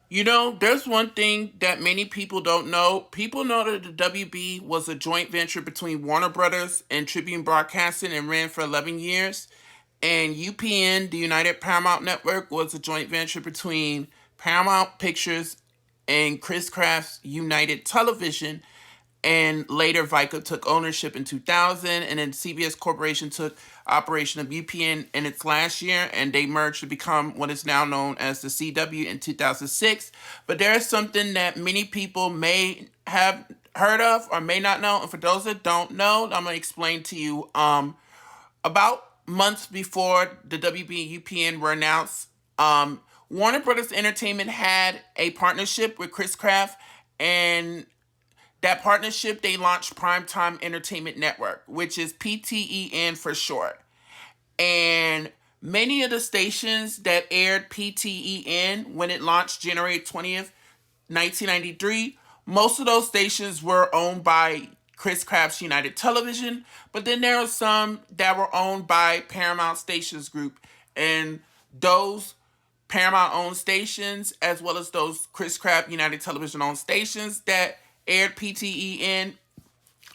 There's one thing that many people don't know. People know that the WB was a joint venture between Warner Brothers and Tribune Broadcasting and ran for 11 years. And UPN, the United Paramount Network, was a joint venture between Paramount Pictures and Chris Kraft's United Television. And later, Vica took ownership in 2000, and then CBS Corporation took operation of UPN in its last year, and they merged to become what is now known as the CW in 2006. But there is something that many people may have heard of or may not know, and for those that don't know, I'm going to explain to you. About months before the WB and UPN were announced, Warner Brothers Entertainment had a partnership with Chris Kraft, and that partnership, they launched Primetime Entertainment Network, which is PTEN for short. And many of the stations that aired PTEN when it launched January 20th, 1993, most of those stations were owned by Chris Kraft's United Television, but then there were some that were owned by Paramount Stations Group. And those Paramount owned stations, as well as those Chris Kraft United Television owned stations that aired PTEN,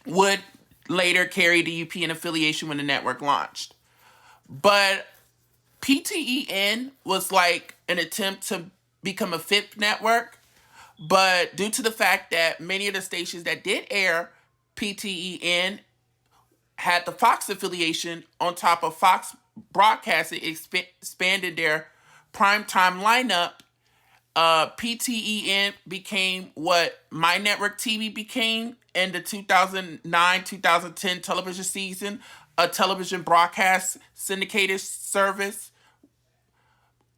would later carry the UPN affiliation when the network launched. But PTEN was like an attempt to become a fifth network, but due to the fact that many of the stations that did air PTEN had the FOX affiliation on top of FOX Broadcasting, expanded their primetime lineup. PTEN became what My Network TV became in the 2009-2010 television season, a television broadcast syndicated service,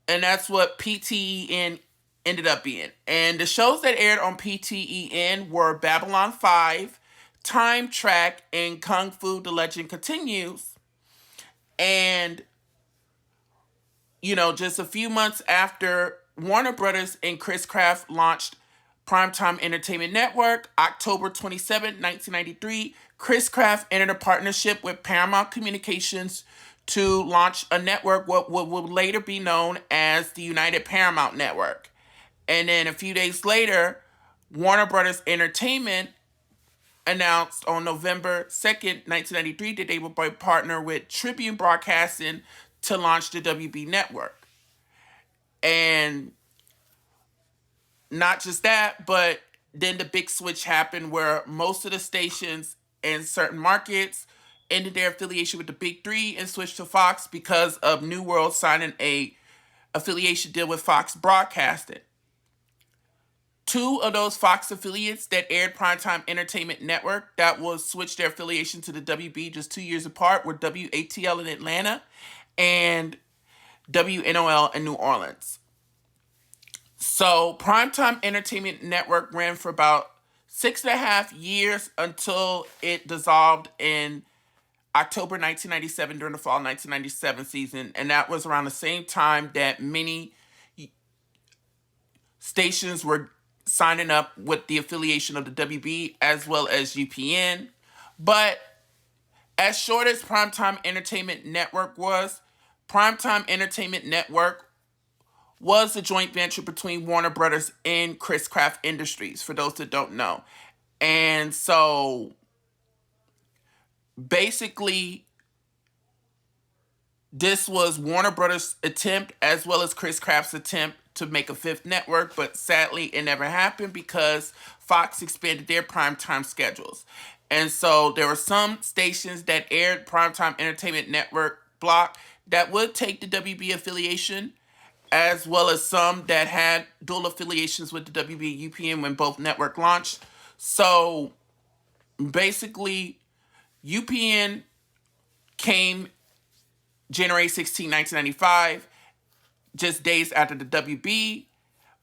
and that's what PTEN ended up being. And the shows that aired on PTEN were Babylon 5, Time Track, and Kung Fu The Legend Continues. And, just a few months after Warner Brothers and Chris Kraft launched Primetime Entertainment Network, October 27, 1993, Chris Kraft entered a partnership with Paramount Communications to launch a network, what would later be known as the United Paramount Network. And then a few days later, Warner Brothers Entertainment announced on November 2nd, 1993, that they would partner with Tribune Broadcasting to launch the WB network. And not just that, but then the big switch happened where most of the stations in certain markets ended their affiliation with the big three and switched to Fox because of New World signing a affiliation deal with Fox Broadcasting. Two of those Fox affiliates that aired Primetime Entertainment Network that was switched their affiliation to the WB just 2 years apart were WATL in Atlanta and WNOL in New Orleans. So Primetime Entertainment Network ran for about 6.5 years until it dissolved in October 1997 during the fall 1997 season. And that was around the same time that many stations were signing up with the affiliation of the WB as well as UPN. But as short as Primetime Entertainment Network was, Primetime Entertainment Network was a joint venture between Warner Brothers and Chris Kraft Industries, for those that don't know. And so basically, this was Warner Brothers' attempt as well as Chris Kraft's attempt to make a fifth network, but sadly it never happened because Fox expanded their primetime schedules. And so there were some stations that aired Primetime Entertainment Network block that would take the WB affiliation, as well as some that had dual affiliations with the WB and UPN when both network launched. So basically, UPN came January 16, 1995, just days after the WB,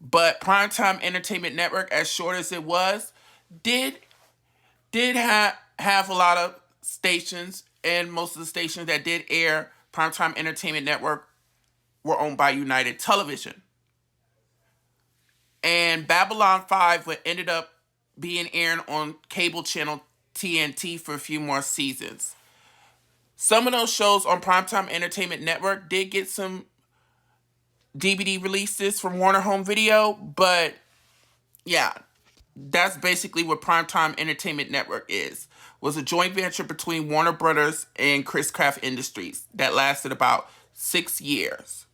but Primetime Entertainment Network, as short as it was, did have a lot of stations, and most of the stations that did air Primetime Entertainment Network were owned by United Television. And Babylon 5 ended up being aired on cable channel TNT for a few more seasons. Some of those shows on Primetime Entertainment Network did get some DVD releases from Warner Home Video, but yeah, that's basically what Primetime Entertainment Network is. Was a joint venture between Warner Brothers and Chris Craft Industries that lasted about 6 years.